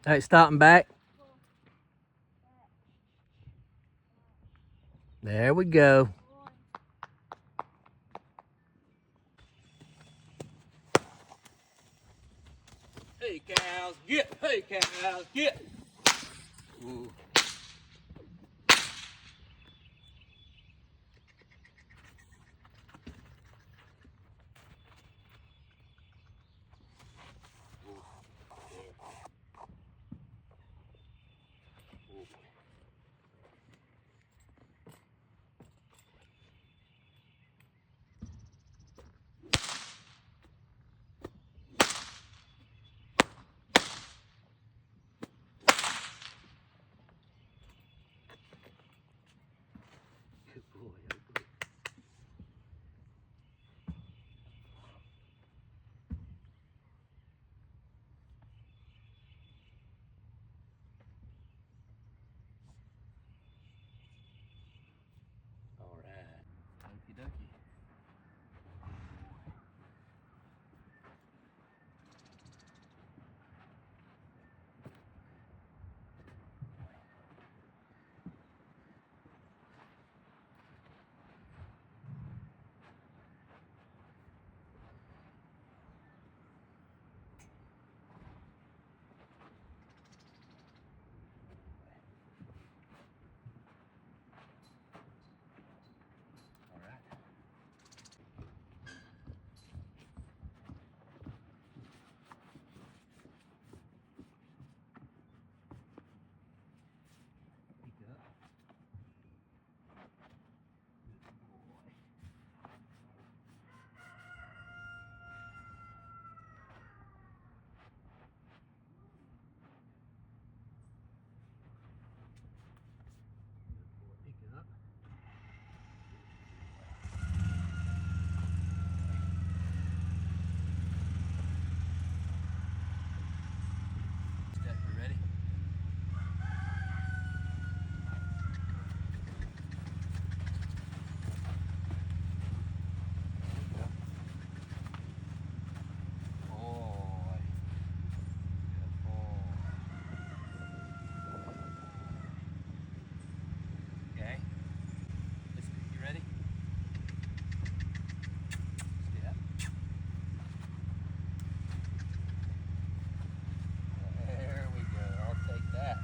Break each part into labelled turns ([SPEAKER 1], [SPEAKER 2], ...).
[SPEAKER 1] All right, stop and back. There we go. Hey cows, get! Hey cows, get! Ooh. Good boy, good boy. All right. Okie dokie. All right. Pick up. Good boy. Pick it up. Step, you ready? Boy. Good boy. Okay. Listen, you ready? Step. There we go. I'll take that.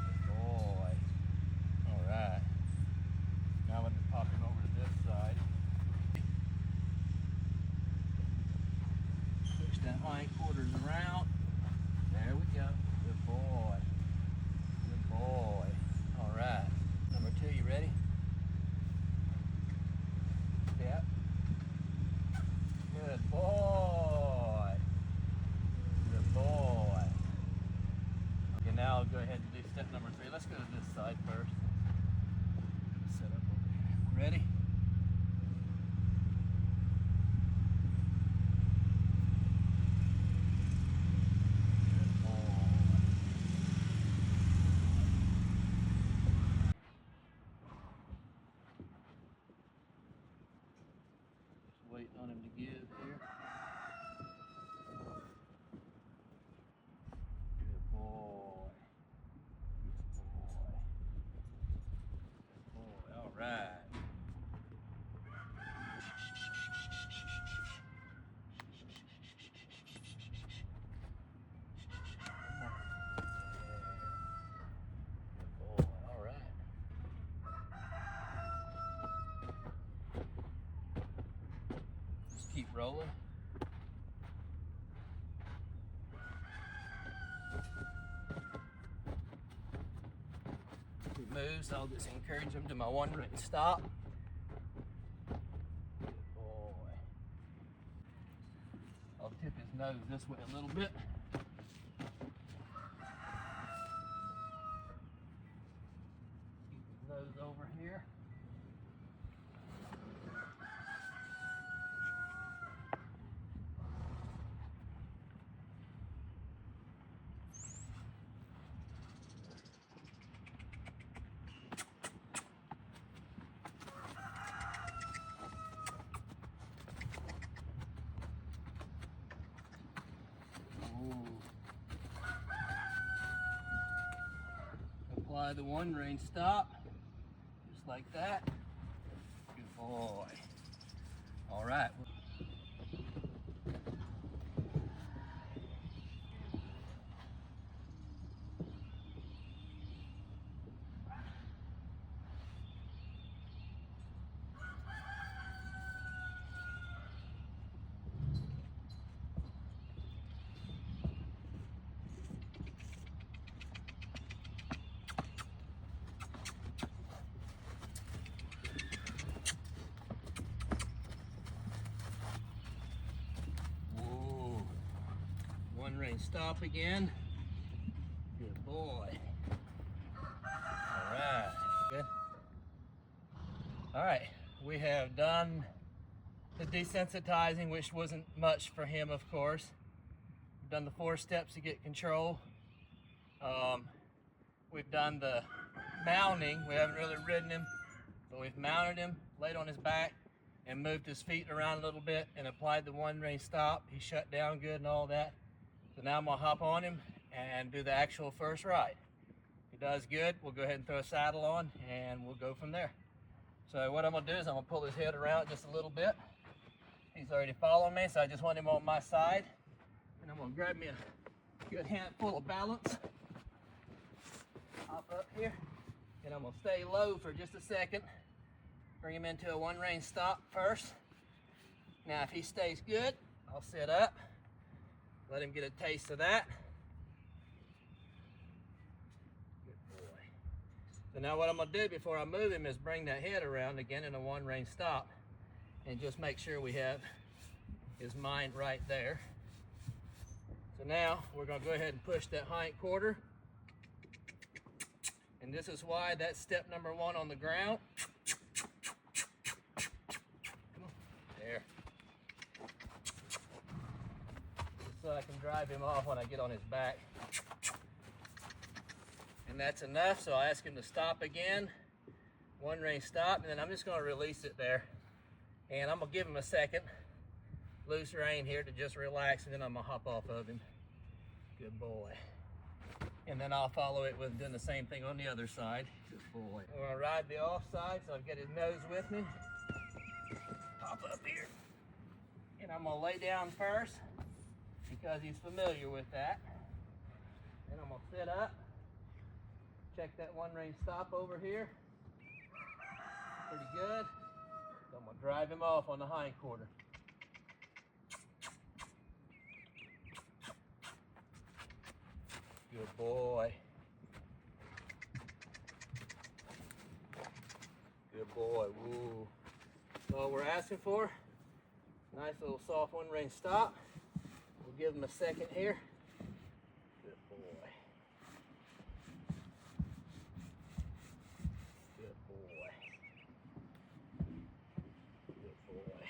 [SPEAKER 1] Good boy. All right. Now I'm popping over to this side. Push that hind quarters around. There we go. Good boy. Good boy. All right. Number 2, you ready? Step. Good boy. Good boy. Okay, now I'll go ahead and do step number 3. Let's go to this side first. Set up over here. Ready? Good boy. Just waiting on him to give here. Good boy. Good boy. Good boy. All right. Good boy. All right. Just keep rolling. If he moves, I'll just encourage him to my 1 written stop. Good boy. I'll tip his nose this way a little bit. Keep his nose over here. Ooh. apply the one rein stop, just like that. Good boy. All right. One rein stop again. Good boy. All right, good. All right, we have done the desensitizing, which wasn't much for him, of course. We've done the 4 steps to get control. We've done the mounting. We haven't really ridden him, but we've mounted him, laid on his back, and moved his feet around a little bit and applied the one rein stop. He shut down good and all that. So now I'm gonna hop on him and do the actual first ride. If he does good, we'll go ahead and throw a saddle on and we'll go from there. So what I'm gonna do is I'm gonna pull his head around just a little bit. He's already following me, so I just want him on my side. And I'm gonna grab me a good handful of balance. Hop up here, and I'm gonna stay low for just a second. Bring him into a one rein stop first. Now if he stays good, I'll sit up. Let him get a taste of that. Good boy. So now what I'm gonna do before I move him is bring that head around again in a one rein stop and just make sure we have his mind right there. So now we're gonna go ahead and push that hind quarter. And this is why that's step number 1 on the ground. Come on, there. So I can drive him off when I get on his back. And that's enough, so I ask him to stop again. One rein stop, and then I'm just gonna release it there. And I'm gonna give him a second, loose rein here to just relax, and then I'm gonna hop off of him. Good boy. And then I'll follow it with doing the same thing on the other side. Good boy. We're gonna ride the off side, so I've got his nose with me. Hop up here. And I'm gonna lay down first, because he's familiar with that. Then I'm gonna sit up, check that one rein stop over here. Pretty good. So I'm gonna drive him off on the hind quarter. Good boy. Good boy. Woo. That's all we're asking for. Nice little soft one rein stop. We'll give him a second here. Good boy. Good boy. Good boy.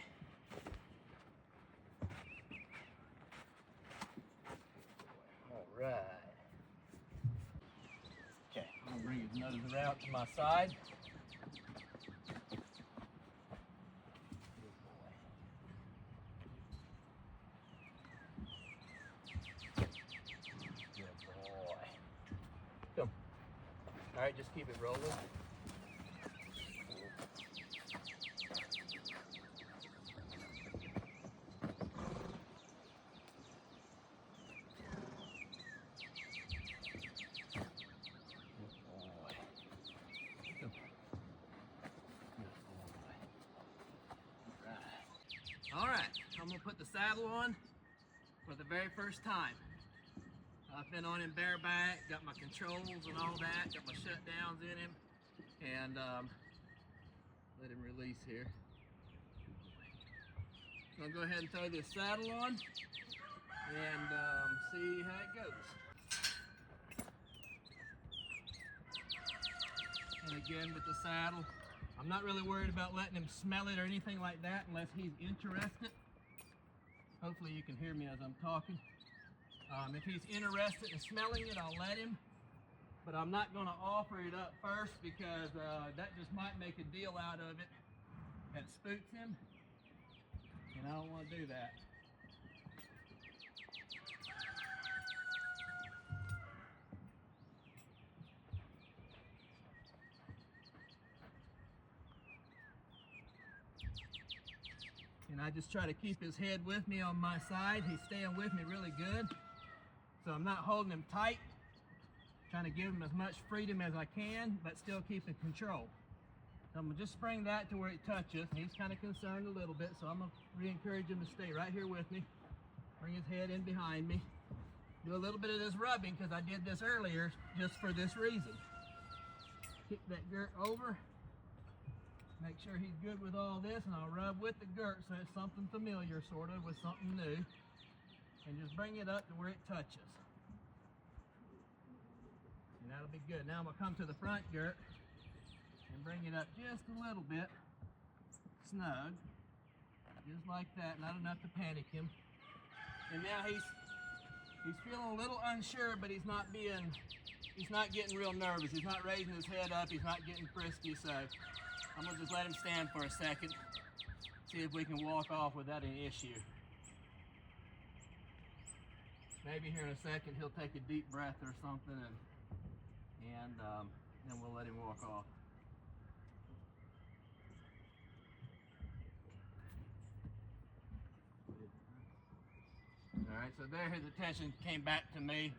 [SPEAKER 1] All right. Okay, I'm gonna bring his nose around to my side. All right, just keep it rolling. All right, I'm gonna put the saddle on for the very first time. I've been on him bareback, got my controls and all that, got my shutdowns in him, and let him release here. So I'll go ahead and throw this saddle on and see how it goes. And again with the saddle, I'm not really worried about letting him smell it or anything like that unless he's interested. Hopefully you can hear me as I'm talking. If he's interested in smelling it, I'll let him, but I'm not going to offer it up first because that just might make a deal out of it that spooks him, and I don't want to do that. and I just try to keep his head with me on my side. He's staying with me really good. So I'm not holding him tight, trying to give him as much freedom as I can, but still keeping control. So I'm gonna just spring that to where it touches, and he's kind of concerned a little bit, so I'm gonna re-encourage him to stay right here with me. Bring his head in behind me. Do a little bit of this rubbing because I did this earlier just for this reason. Kick that girt over. Make sure he's good with all this, and I'll rub with the girt so it's something familiar, sort of, with something new. And just bring it up to where it touches. And that'll be good. Now I'm gonna come to the front girt and bring it up just a little bit, snug, just like that, not enough to panic him. And now he's feeling a little unsure, but he's not getting real nervous. He's not raising his head up, he's not getting frisky, so I'm gonna just let him stand for a second, see if we can walk off without any issue. Maybe here in a second he'll take a deep breath or something, and then we'll let him walk off. All right, so there his attention came back to me.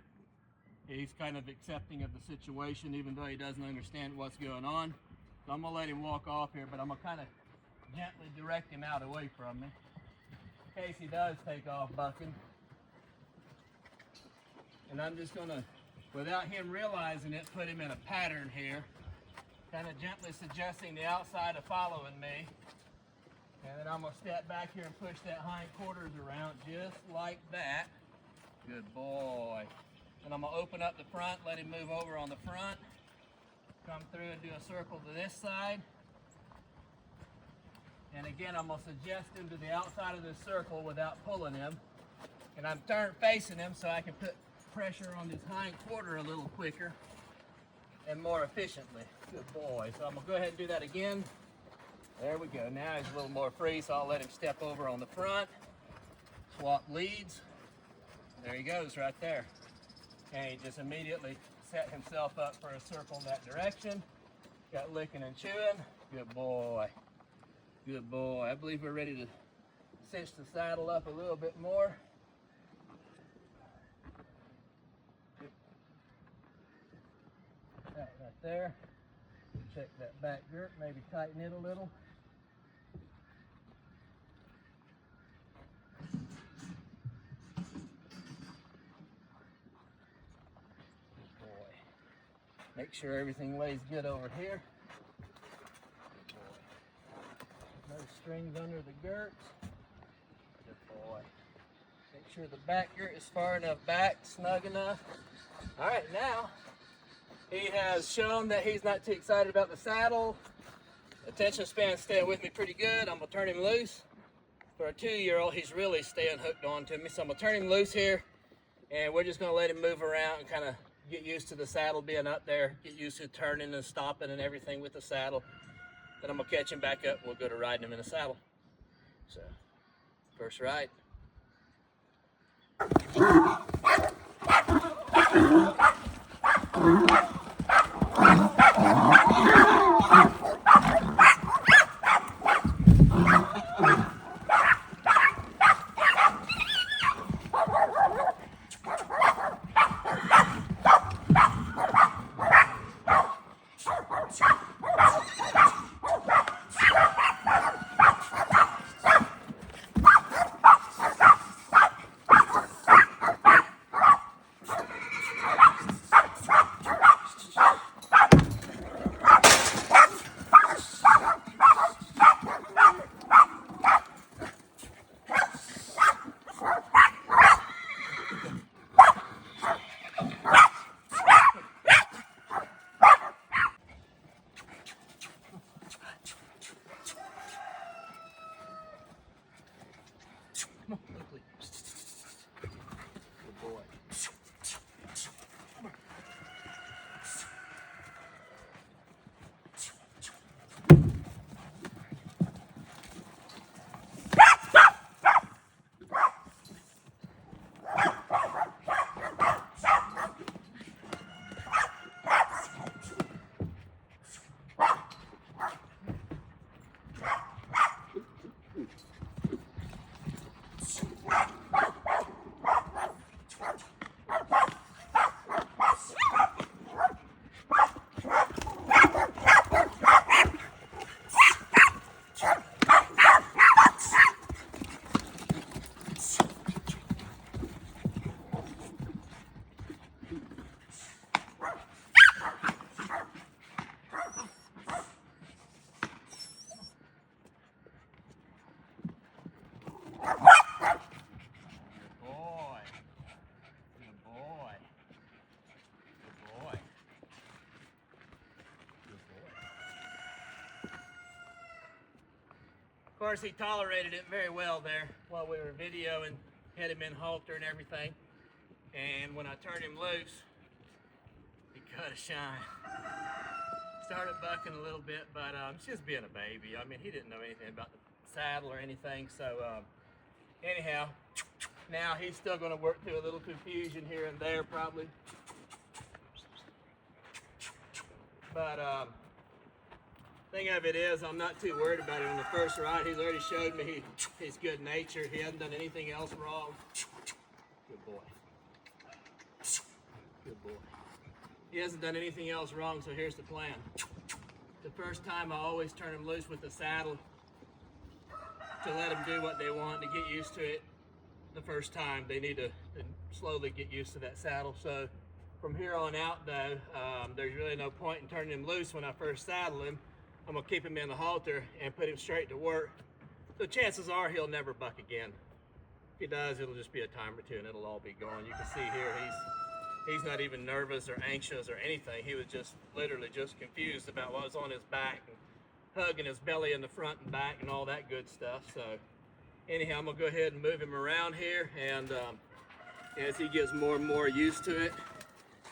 [SPEAKER 1] He's kind of accepting of the situation, even though he doesn't understand what's going on. So I'm gonna let him walk off here, but I'm gonna kind of gently direct him out away from me in case he does take off bucking. And I'm just gonna, without him realizing it, put him in a pattern here, kind of gently suggesting the outside of following me. And then I'm gonna step back here and push that hind quarters around just like that. Good boy. And I'm gonna open up the front, let him move over on the front, come through and do a circle to this side. And again, I'm gonna suggest him to the outside of this circle without pulling him. And I'm turned facing him so I can put pressure on his hind quarter a little quicker and more efficiently. Good boy. So I'm gonna go ahead and do that again. There we go. Now he's a little more free, so I'll let him step over on the front, swap leads. There he goes right there. And he just immediately set himself up for a circle in that direction. Got licking and chewing. Good boy. Good boy. I believe we're ready to cinch the saddle up a little bit more. That right there. Check that back girt, maybe tighten it a little. Make sure everything lays good over here. Good boy. No strings under the girts. Good boy. Make sure the back girt is far enough back, snug enough. All right, now he has shown that he's not too excited about the saddle. Attention span's staying with me pretty good. I'm gonna turn him loose. For a 2-year-old, he's really staying hooked on to me. So I'm gonna turn him loose here, and we're just gonna let him move around and kind of get used to the saddle being up there, get used to turning and stopping and everything with the saddle. Then I'm gonna catch him back up. We'll go to riding him in the saddle. So, first ride. course, he tolerated it very well there while we were videoing, had him in halter and everything. And when I turned him loose, he cut a shine. Started bucking a little bit, but it's just being a baby. I mean, he didn't know anything about the saddle or anything. So anyhow, now he's still going to work through a little confusion here and there probably. But thing of it is, I'm not too worried about it on the first ride. He's already showed me he's good natured. He hasn't done anything else wrong. Good boy. Good boy. He hasn't done anything else wrong, so here's the plan. The first time, I always turn him loose with the saddle to let him do what they want, to get used to it. The first time, they need to slowly get used to that saddle. So from here on out, though, there's really no point in turning him loose when I first saddle him. I'm gonna keep him in the halter and put him straight to work. So chances are he'll never buck again. If he does, it'll just be a time or two and it'll all be gone. You can see here, he's not even nervous or anxious or anything. He was just literally just confused about what was on his back and hugging his belly in the front and back and all that good stuff. So anyhow, I'm gonna go ahead and move him around here, and as he gets more and more used to it,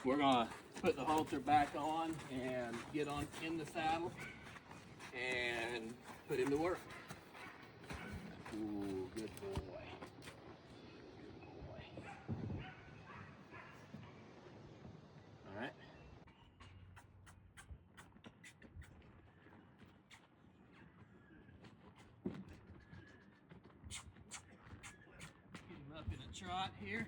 [SPEAKER 1] we're gonna put the halter back on and get on in the saddle and put him to work. Ooh, good boy. All right. Get him up in a trot here.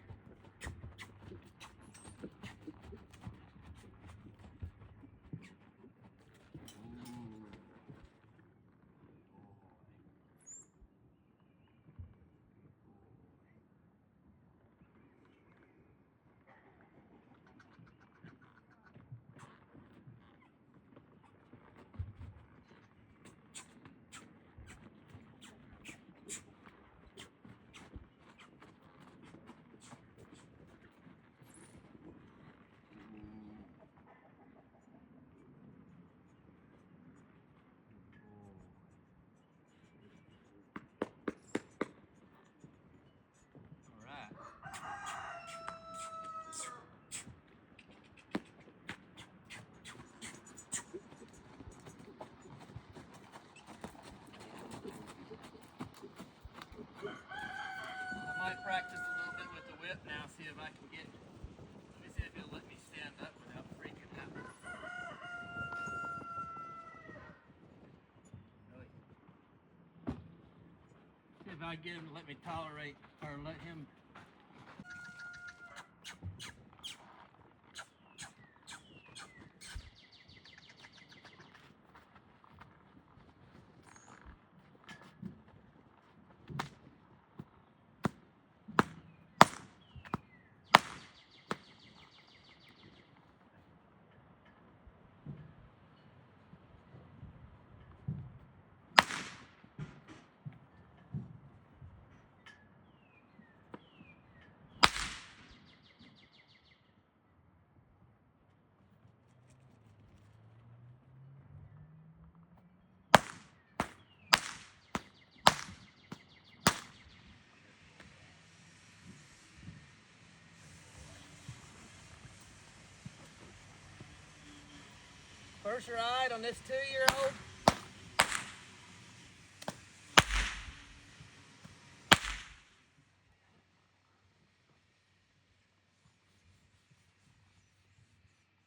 [SPEAKER 1] Practice a little bit with the whip now, see if I can get, let me see if it'll let me stand up without freaking out. Really. See if I can get him to let me tolerate, or let him. First ride on this 2-year-old.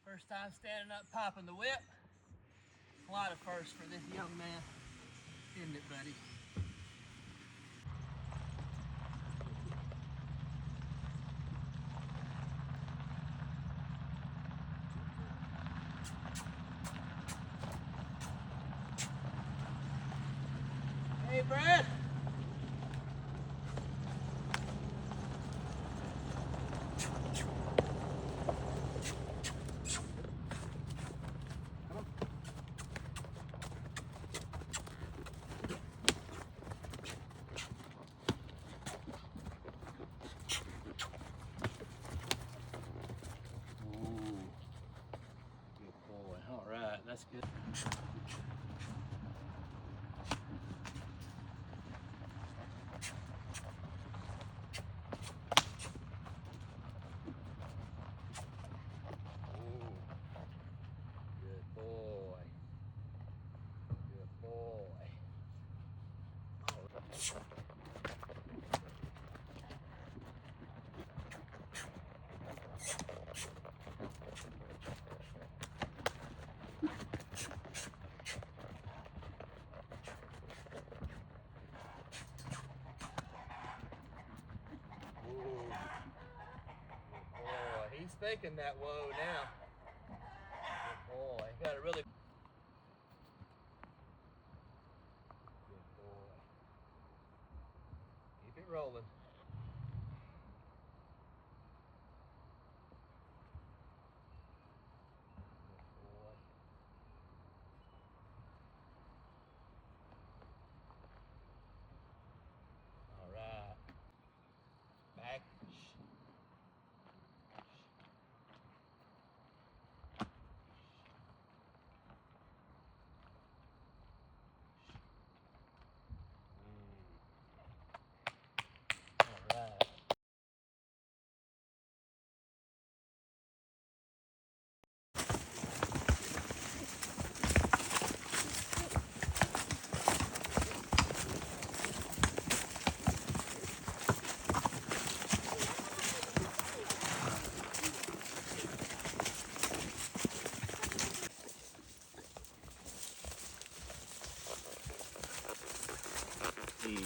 [SPEAKER 1] First time standing up, popping the whip. A lot of firsts for this young man, isn't it, buddy? Hey, Brad. That's good. faking that whoa now. Good boy. Got it really. Good boy. Keep it rolling. Good boy. All right. Back. All right. Easy.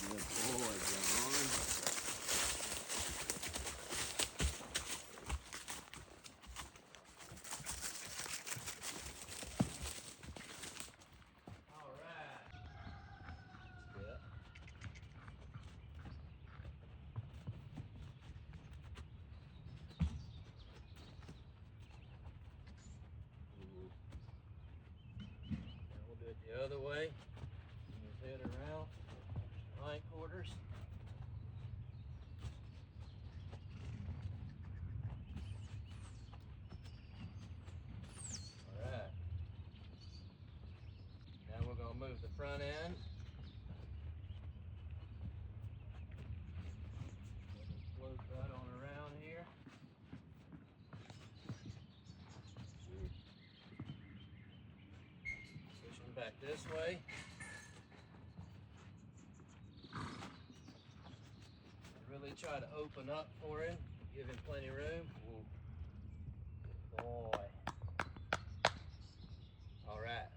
[SPEAKER 1] Good boy, John. All right. Yeah. Now we'll do it the other way. His head around. Hind quarters. All right. Now we're going to move the front end. Float right on around here. Push him back this way. Really try to open up for him. Give him plenty of room. Good boy. All right.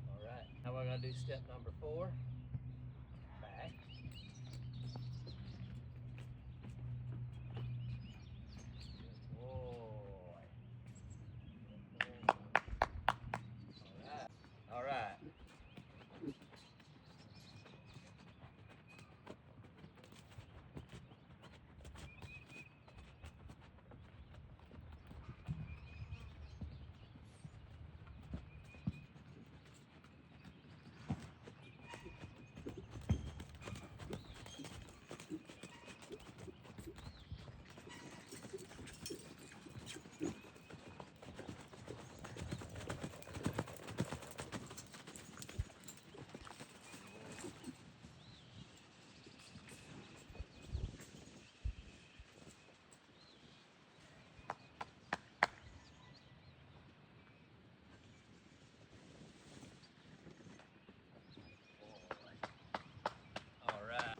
[SPEAKER 1] All right. Now we're going to do step number 4. Back. Good boy. Good boy. All right. All right. All right.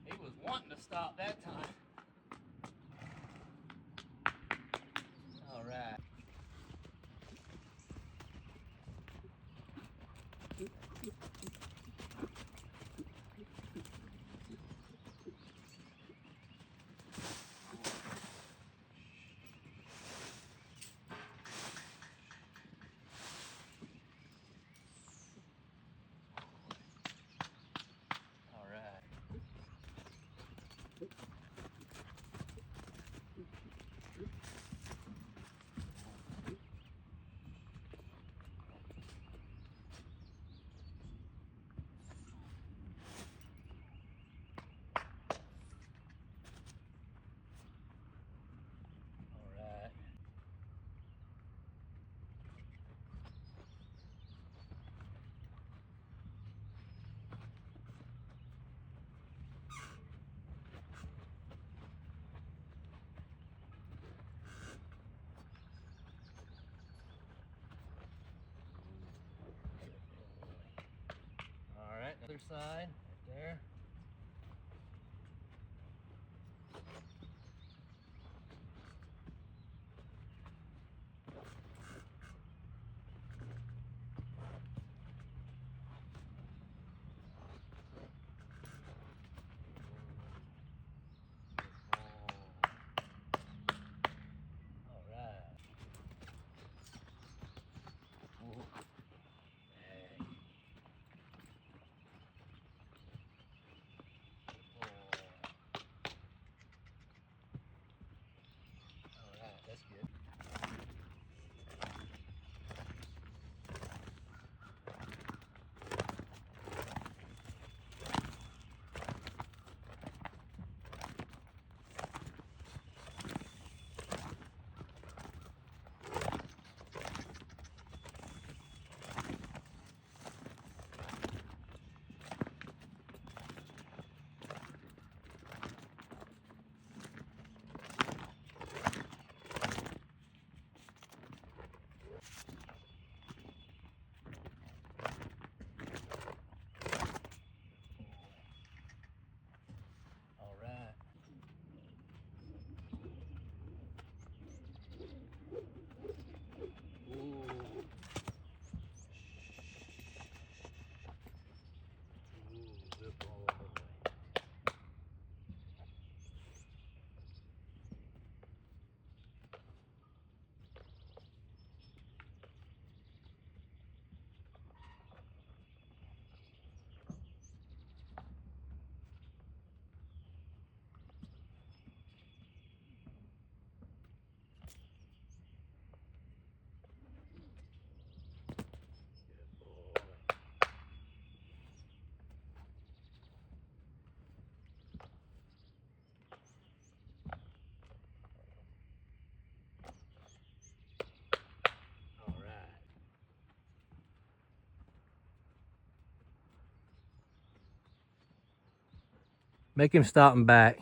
[SPEAKER 1] He was wanting to stop that time. All right. other side, right there. All right. Ooh. Hey. All right, that's good. All right. Ooh. Ooh, good boy. Good boy. All right. Make him stop and back.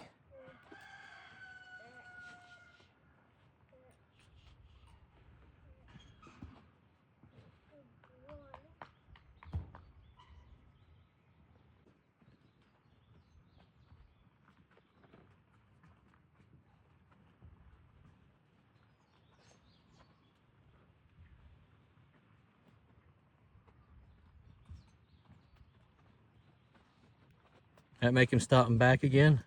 [SPEAKER 1] That make him stop and back again.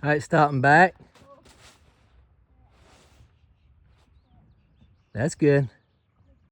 [SPEAKER 1] All right, stop and back. That's good.